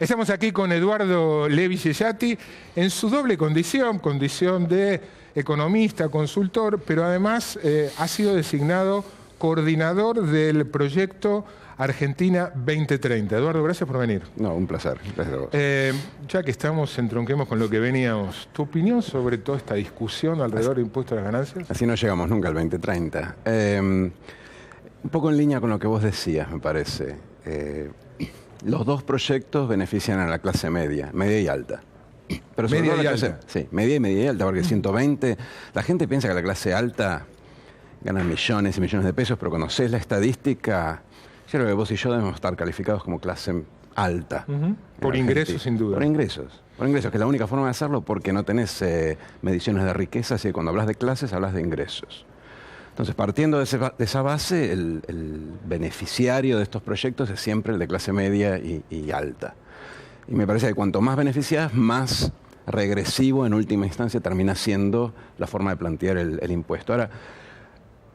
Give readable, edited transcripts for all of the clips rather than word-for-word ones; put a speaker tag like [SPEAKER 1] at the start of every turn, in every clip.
[SPEAKER 1] Estamos aquí con Eduardo Levi Cellati en su doble condición de economista, consultor, pero además ha sido designado coordinador del proyecto Argentina 2030. Eduardo, gracias por venir.
[SPEAKER 2] No, un placer. Gracias a vos.
[SPEAKER 1] Ya que estamos, entronquemos con lo que veníamos. ¿Tu opinión sobre toda esta discusión alrededor del impuesto a las ganancias?
[SPEAKER 2] Así no llegamos nunca al 2030. Un poco en línea con lo que vos decías, me parece. Los dos proyectos benefician a la clase media y alta. Pero sobre
[SPEAKER 1] media
[SPEAKER 2] todo
[SPEAKER 1] y
[SPEAKER 2] la clase,
[SPEAKER 1] alta.
[SPEAKER 2] Sí, media y alta, porque 120... La gente piensa que la clase alta gana millones y millones de pesos, pero conocés la estadística, yo creo que vos y yo debemos estar calificados como clase alta.
[SPEAKER 1] Por ingresos, sin duda.
[SPEAKER 2] Por ingresos, que es la única forma de hacerlo, porque no tenés mediciones de riqueza, así que cuando hablas de clases, hablas de ingresos. Entonces, partiendo de esa base, el beneficiario de estos proyectos es siempre el de clase media y alta. Y me parece que cuanto más beneficiadas, más regresivo en última instancia termina siendo la forma de plantear el impuesto. Ahora,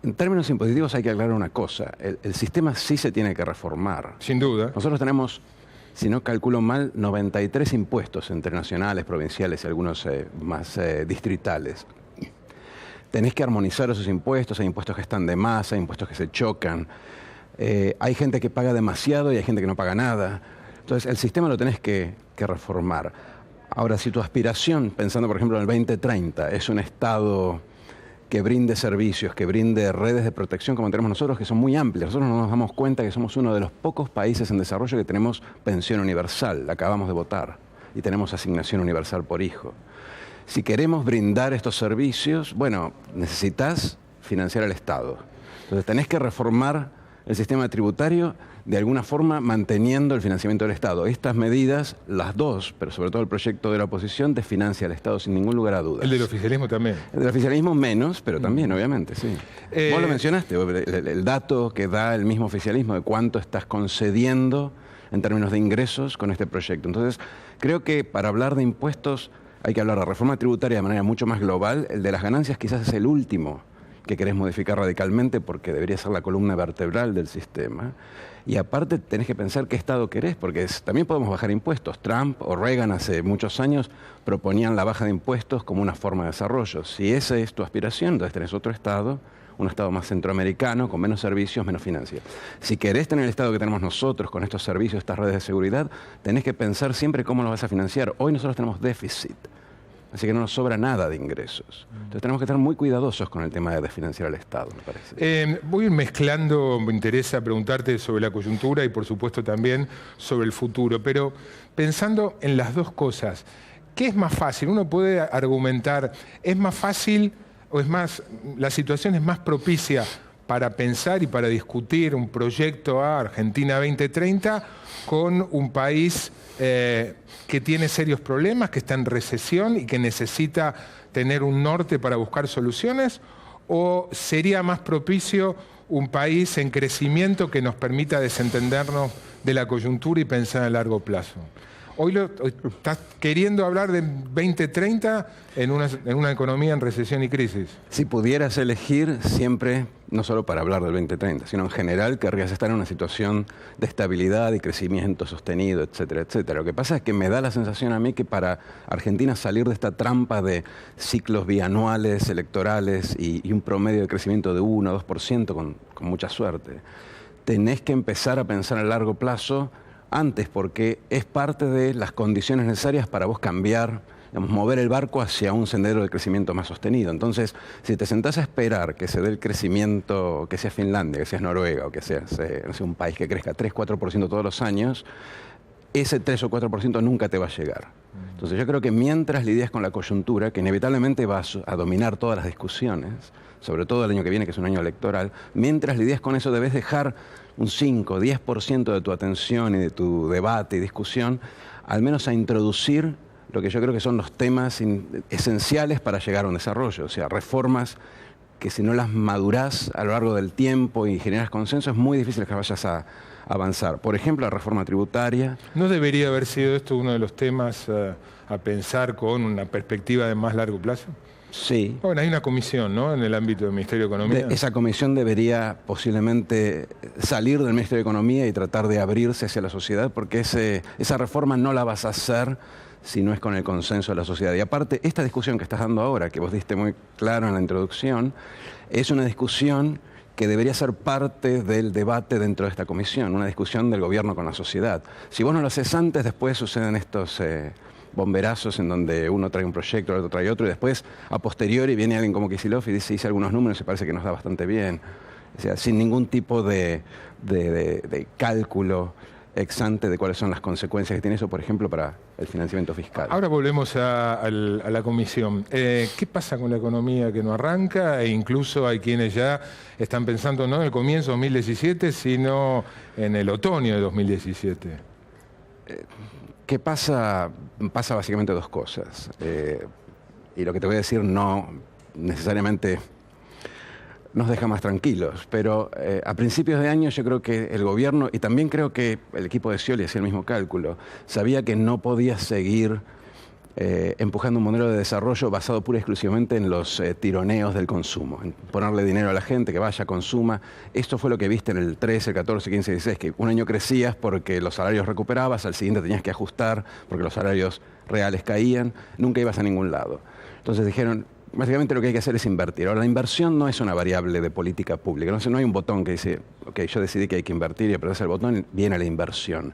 [SPEAKER 2] en términos impositivos hay que aclarar una cosa. El sistema sí se tiene que reformar.
[SPEAKER 1] Sin duda.
[SPEAKER 2] Nosotros tenemos, si no calculo mal, 93 impuestos entre nacionales, provinciales y algunos más distritales. Tenés que armonizar esos impuestos, hay impuestos que están de más, hay impuestos que se chocan. Hay gente que paga demasiado y hay gente que no paga nada. Entonces, el sistema lo tenés que reformar. Ahora, si tu aspiración, pensando por ejemplo en el 2030, es un Estado que brinde servicios, que brinde redes de protección como tenemos nosotros, que son muy amplias. Nosotros no nos damos cuenta que somos uno de los pocos países en desarrollo que tenemos pensión universal, la acabamos de votar, y tenemos asignación universal por hijo. Si queremos brindar estos servicios, bueno, necesitas financiar al Estado. Entonces tenés que reformar el sistema tributario de alguna forma manteniendo el financiamiento del Estado. Estas medidas, las dos, pero sobre todo el proyecto de la oposición, desfinancia al Estado sin ningún lugar a dudas.
[SPEAKER 1] El del oficialismo también.
[SPEAKER 2] El del oficialismo menos, pero también, obviamente, sí. Vos lo mencionaste, el dato que da el mismo oficialismo de cuánto estás concediendo en términos de ingresos con este proyecto. Entonces, creo que para hablar de impuestos hay que hablar de reforma tributaria de manera mucho más global. El de las ganancias quizás es el último que querés modificar radicalmente porque debería ser la columna vertebral del sistema. Y aparte tenés que pensar qué Estado querés, porque también podemos bajar impuestos. Trump o Reagan hace muchos años proponían la baja de impuestos como una forma de desarrollo. Si esa es tu aspiración, entonces tenés otro Estado, un Estado más centroamericano, con menos servicios, menos financia. Si querés tener el Estado que tenemos nosotros, con estos servicios, estas redes de seguridad, tenés que pensar siempre cómo lo vas a financiar. Hoy nosotros tenemos déficit, así que no nos sobra nada de ingresos. Entonces tenemos que estar muy cuidadosos con el tema de desfinanciar al Estado, me parece.
[SPEAKER 1] Voy a ir mezclando, me interesa preguntarte sobre la coyuntura y por supuesto también sobre el futuro, pero pensando en las dos cosas, ¿qué es más fácil? Uno puede argumentar, ¿es más fácil o es más, la situación es más propicia para pensar y para discutir un proyecto a Argentina 2030 con un país que tiene serios problemas, que está en recesión y que necesita tener un norte para buscar soluciones? ¿O sería más propicio un país en crecimiento que nos permita desentendernos de la coyuntura y pensar a largo plazo? Hoy estás queriendo hablar de 2030 en una economía en recesión y crisis.
[SPEAKER 2] Si pudieras elegir siempre, no solo para hablar del 2030, sino en general, querrías estar en una situación de estabilidad y crecimiento sostenido, etcétera, etcétera. Lo que pasa es que me da la sensación a mí que para Argentina salir de esta trampa de ciclos bianuales, electorales y un promedio de crecimiento de 1 o 2% con mucha suerte, tenés que empezar a pensar a largo plazo antes, porque es parte de las condiciones necesarias para vos cambiar, digamos, mover el barco hacia un sendero de crecimiento más sostenido. Entonces, si te sentás a esperar que se dé el crecimiento, que sea Finlandia, que sea Noruega, o que sea no sé, un país que crezca 3-4% todos los años, ese 3 o 4% nunca te va a llegar. Entonces yo creo que mientras lidias con la coyuntura, que inevitablemente va a dominar todas las discusiones, sobre todo el año que viene, que es un año electoral, mientras lidias con eso debes dejar un 5 o 10% de tu atención y de tu debate y discusión, al menos a introducir lo que yo creo que son los temas esenciales para llegar a un desarrollo, o sea, reformas que si no las madurás a lo largo del tiempo y generas consenso, es muy difícil que vayas a avanzar. Por ejemplo, la reforma tributaria.
[SPEAKER 1] ¿No debería haber sido esto uno de los temas a pensar con una perspectiva de más largo plazo?
[SPEAKER 2] Sí.
[SPEAKER 1] Bueno, hay una comisión, ¿no?, en el ámbito del Ministerio de Economía.
[SPEAKER 2] Esa comisión debería posiblemente salir del Ministerio de Economía y tratar de abrirse hacia la sociedad, porque esa reforma no la vas a hacer si no es con el consenso de la sociedad. Y aparte, esta discusión que estás dando ahora, que vos diste muy claro en la introducción, es una discusión que debería ser parte del debate dentro de esta comisión, una discusión del gobierno con la sociedad. Si vos no lo haces antes, después suceden estos bomberazos en donde uno trae un proyecto, el otro trae otro, y después, a posteriori, viene alguien como Kicillof y dice, hice algunos números y parece que nos da bastante bien. O sea, sin ningún tipo de cálculo ex ante de cuáles son las consecuencias que tiene eso, por ejemplo, para el financiamiento fiscal.
[SPEAKER 1] Ahora volvemos a la comisión. ¿Qué pasa con la economía que no arranca? E incluso hay quienes ya están pensando no en el comienzo de 2017, sino en el otoño de 2017.
[SPEAKER 2] ¿Qué pasa? Pasa básicamente dos cosas. Y lo que te voy a decir no necesariamente nos deja más tranquilos, pero a principios de año yo creo que el gobierno, y también creo que el equipo de Scioli hacía el mismo cálculo, sabía que no podía seguir empujando un modelo de desarrollo basado pura y exclusivamente en los tironeos del consumo, en ponerle dinero a la gente, que vaya, consuma. Esto fue lo que viste en el 13, el 14, 15, 16, que un año crecías porque los salarios recuperabas, al siguiente tenías que ajustar porque los salarios reales caían, nunca ibas a ningún lado. Entonces dijeron, básicamente lo que hay que hacer es invertir. Ahora, la inversión no es una variable de política pública, no hay un botón que dice, ok, yo decidí que hay que invertir y apretas el botón, viene la inversión.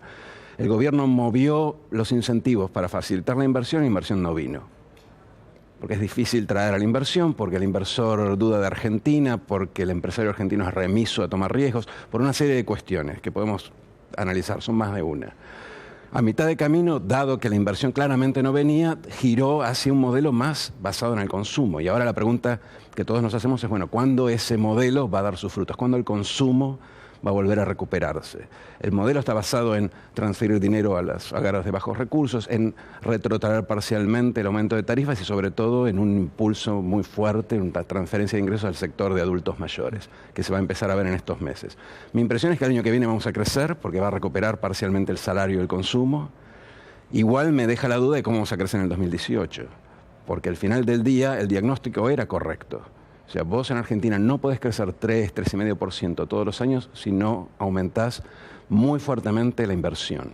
[SPEAKER 2] El gobierno movió los incentivos para facilitar la inversión no vino. Porque es difícil traer a la inversión, porque el inversor duda de Argentina, porque el empresario argentino es remiso a tomar riesgos, por una serie de cuestiones que podemos analizar, son más de una. A mitad de camino, dado que la inversión claramente no venía, giró hacia un modelo más basado en el consumo. Y ahora la pregunta que todos nos hacemos es, bueno, ¿cuándo ese modelo va a dar sus frutos? ¿Cuándo el consumo va a volver a recuperarse? El modelo está basado en transferir dinero a las hogares de bajos recursos, en retrotraer parcialmente el aumento de tarifas y sobre todo en un impulso muy fuerte, una transferencia de ingresos al sector de adultos mayores, que se va a empezar a ver en estos meses. Mi impresión es que el año que viene vamos a crecer porque va a recuperar parcialmente el salario y el consumo. Igual me deja la duda de cómo vamos a crecer en el 2018, porque al final del día el diagnóstico era correcto. O sea, vos en Argentina no podés crecer 3, 3,5% todos los años si no aumentás muy fuertemente la inversión.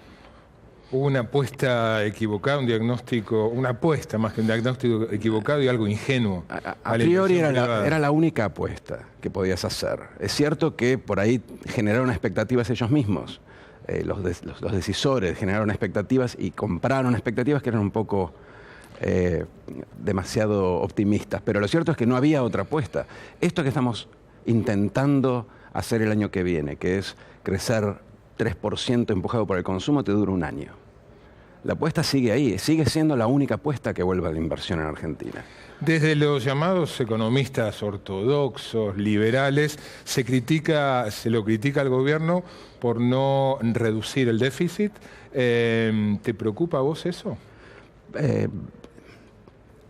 [SPEAKER 1] Hubo una apuesta equivocada, un diagnóstico, una apuesta más que un diagnóstico equivocado y algo ingenuo.
[SPEAKER 2] A priori era la única apuesta que podías hacer. Es cierto que por ahí generaron expectativas ellos mismos. Los decisores generaron expectativas y compraron expectativas que eran un poco demasiado optimistas, pero lo cierto es que no había otra apuesta. Esto que estamos intentando hacer el año que viene, que es crecer 3% empujado por el consumo, te dura un año. La apuesta sigue ahí, sigue siendo la única apuesta que vuelve a la inversión en Argentina.
[SPEAKER 1] Desde los llamados economistas ortodoxos, liberales, se lo critica al gobierno por no reducir el déficit. ¿Te preocupa a vos eso?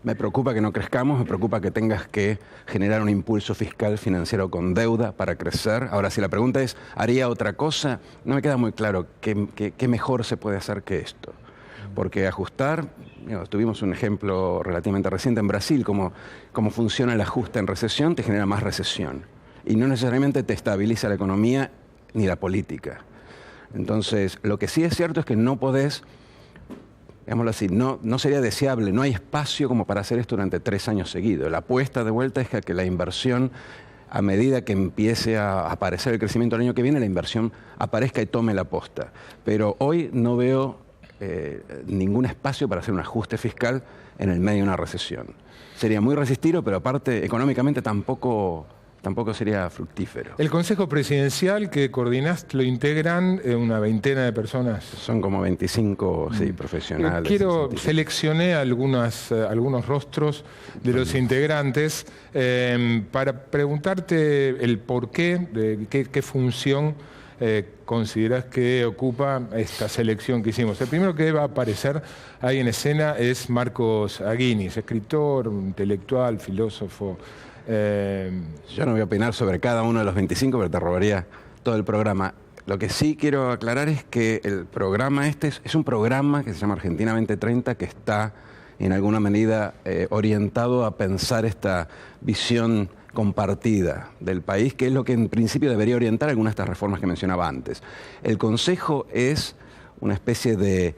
[SPEAKER 2] Me preocupa que no crezcamos, me preocupa que tengas que generar un impulso fiscal financiero con deuda para crecer. Ahora, si la pregunta es, ¿haría otra cosa? No me queda muy claro qué mejor se puede hacer que esto. Porque ajustar, tuvimos un ejemplo relativamente reciente en Brasil, cómo funciona el ajuste en recesión, te genera más recesión. Y no necesariamente te estabiliza la economía ni la política. Entonces, lo que sí es cierto es que no podés, digámoslo así, no sería deseable, no hay espacio como para hacer esto durante 3 años seguidos. La apuesta de vuelta es que la inversión, a medida que empiece a aparecer el crecimiento el año que viene, la inversión aparezca y tome la posta. Pero hoy no veo ningún espacio para hacer un ajuste fiscal en el medio de una recesión. Sería muy resistido, pero aparte, económicamente tampoco sería fructífero.
[SPEAKER 1] El Consejo Presidencial que coordinás lo integran una veintena de personas.
[SPEAKER 2] Son como 25 profesionales.
[SPEAKER 1] Seleccioné algunos rostros de los integrantes para preguntarte el porqué, qué función considerás que ocupa esta selección que hicimos. El primero que va a aparecer ahí en escena es Marcos Aguinis, escritor, intelectual, filósofo.
[SPEAKER 2] Yo no voy a opinar sobre cada uno de los 25, pero te robaría todo el programa. Lo que sí quiero aclarar es que el programa es un programa que se llama Argentina 2030, que está y en alguna medida orientado a pensar esta visión compartida del país, que es lo que en principio debería orientar algunas de estas reformas que mencionaba antes. El Consejo es una especie de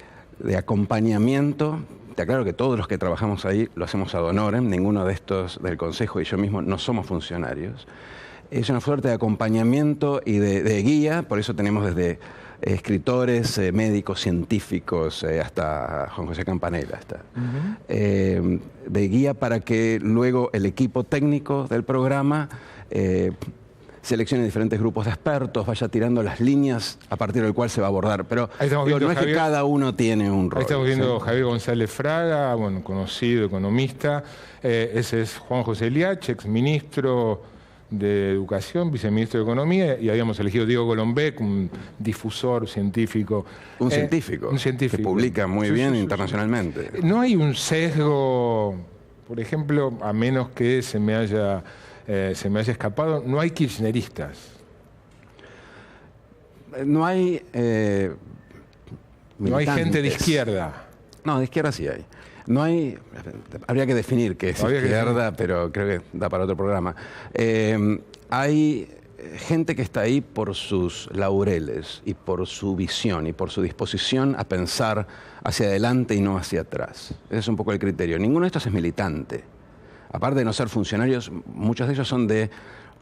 [SPEAKER 2] acompañamiento. Te aclaro que todos los que trabajamos ahí lo hacemos ad honorem, ninguno de estos del Consejo y yo mismo no somos funcionarios. Es una suerte de acompañamiento y de guía, por eso tenemos desde escritores, médicos, científicos, hasta Juan José Campanella, de guía para que luego el equipo técnico del programa seleccione diferentes grupos de expertos, vaya tirando las líneas a partir del cual se va a abordar. Pero no es que cada uno tiene un rol.
[SPEAKER 1] Ahí estamos viendo
[SPEAKER 2] ¿sí?
[SPEAKER 1] Javier González Fraga, bueno, conocido economista. Ese es Juan José Liach, exministro de Educación, viceministro de Economía, y habíamos elegido Diego Golombek, un difusor científico.
[SPEAKER 2] Un científico que publica muy bien internacionalmente.
[SPEAKER 1] No hay un sesgo, por ejemplo, a menos que se me haya escapado, no hay kirchneristas.
[SPEAKER 2] No hay
[SPEAKER 1] no hay gente de izquierda.
[SPEAKER 2] No, de izquierda sí hay. No hay, habría que definir qué es izquierda, pero creo que da para otro programa. Hay gente que está ahí por sus laureles y por su visión y por su disposición a pensar hacia adelante y no hacia atrás. Ese es un poco el criterio. Ninguno de estos es militante. Aparte de no ser funcionarios, muchos de ellos son de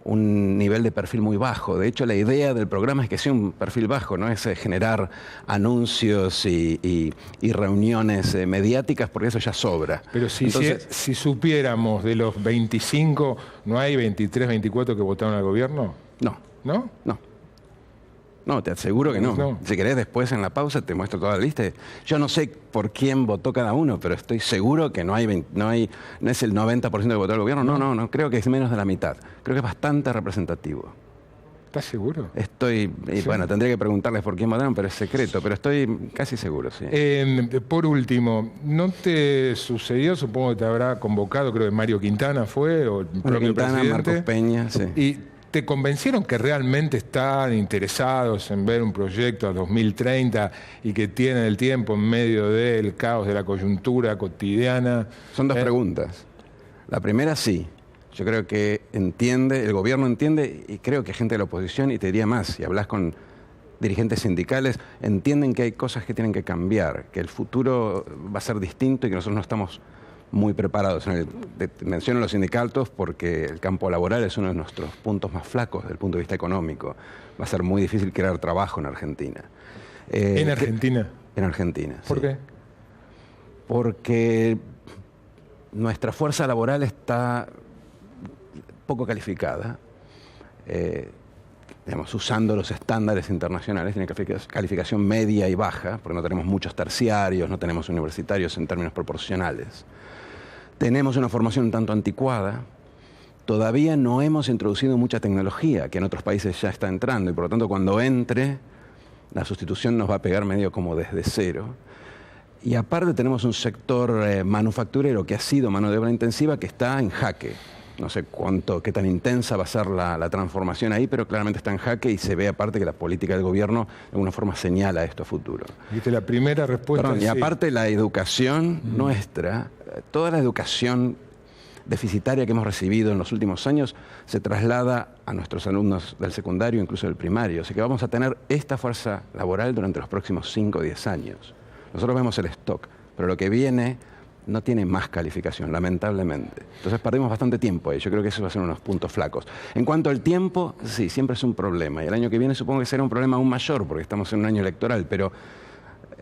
[SPEAKER 2] un nivel de perfil muy bajo. De hecho, la idea del programa es que sea un perfil bajo, no es generar anuncios y reuniones mediáticas, porque eso ya sobra.
[SPEAKER 1] Pero si supiéramos de los 25, ¿no hay 23, 24 que votaron al gobierno?
[SPEAKER 2] No.
[SPEAKER 1] ¿No?
[SPEAKER 2] No. No, te aseguro que no.
[SPEAKER 1] No.
[SPEAKER 2] Si querés, después en la pausa te muestro toda la lista. Yo no sé por quién votó cada uno, pero estoy seguro que no es el 90% que votó el gobierno. No, creo que es menos de la mitad. Creo que es bastante representativo.
[SPEAKER 1] ¿Estás seguro?
[SPEAKER 2] Sí. Bueno, tendría que preguntarles por quién votaron, pero es secreto, pero estoy casi seguro, sí.
[SPEAKER 1] Por último, ¿no te sucedió? Supongo que te habrá convocado, creo que Mario Quintana fue, o el propio
[SPEAKER 2] Quintana,
[SPEAKER 1] presidente.
[SPEAKER 2] Marcos Peña, sí.
[SPEAKER 1] Y ¿te convencieron que realmente están interesados en ver un proyecto a 2030 y que tienen el tiempo en medio del caos de la coyuntura cotidiana?
[SPEAKER 2] Son dos preguntas. La primera, sí. Yo creo que el gobierno entiende, y creo que gente de la oposición, y te diría más, si hablas con dirigentes sindicales, entienden que hay cosas que tienen que cambiar, que el futuro va a ser distinto y que nosotros no estamos muy preparados. Menciono los sindicatos porque el campo laboral es uno de nuestros puntos más flacos desde el punto de vista económico. Va a ser muy difícil crear trabajo en Argentina.
[SPEAKER 1] ¿En Argentina?
[SPEAKER 2] En Argentina,
[SPEAKER 1] ¿Por qué?
[SPEAKER 2] Porque nuestra fuerza laboral está poco calificada. Usando los estándares internacionales, tiene calificación media y baja, porque no tenemos muchos terciarios, no tenemos universitarios en términos proporcionales. Tenemos una formación un tanto anticuada, todavía no hemos introducido mucha tecnología, que en otros países ya está entrando, y por lo tanto cuando entre, la sustitución nos va a pegar medio como desde cero. Y aparte tenemos un sector manufacturero que ha sido mano de obra intensiva que está en jaque. No sé qué tan intensa va a ser la transformación ahí, pero claramente está en jaque y se ve aparte que la política del gobierno de alguna forma señala esto a futuro.
[SPEAKER 1] Viste, la primera respuesta.
[SPEAKER 2] Y aparte la educación nuestra, toda la educación deficitaria que hemos recibido en los últimos años se traslada a nuestros alumnos del secundario, incluso del primario. Así que vamos a tener esta fuerza laboral durante los próximos 5 o 10 años. Nosotros vemos el stock, pero lo que viene no tiene más calificación, lamentablemente. Entonces perdimos bastante tiempo ahí. Yo creo que eso va a ser unos puntos flacos. En cuanto al tiempo, sí, siempre es un problema. Y el año que viene supongo que será un problema aún mayor, porque estamos en un año electoral. Pero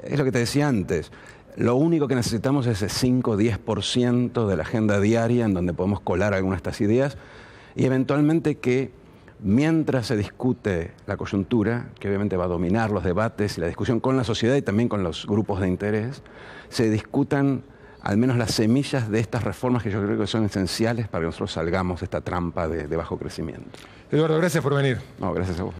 [SPEAKER 2] es lo que te decía antes. Lo único que necesitamos es ese 5 o 10% de la agenda diaria en donde podemos colar algunas de estas ideas. Y eventualmente que, mientras se discute la coyuntura, que obviamente va a dominar los debates y la discusión con la sociedad y también con los grupos de interés, se discutan al menos las semillas de estas reformas que yo creo que son esenciales para que nosotros salgamos de esta trampa de bajo crecimiento.
[SPEAKER 1] Eduardo, gracias por venir.
[SPEAKER 2] No, gracias a vos.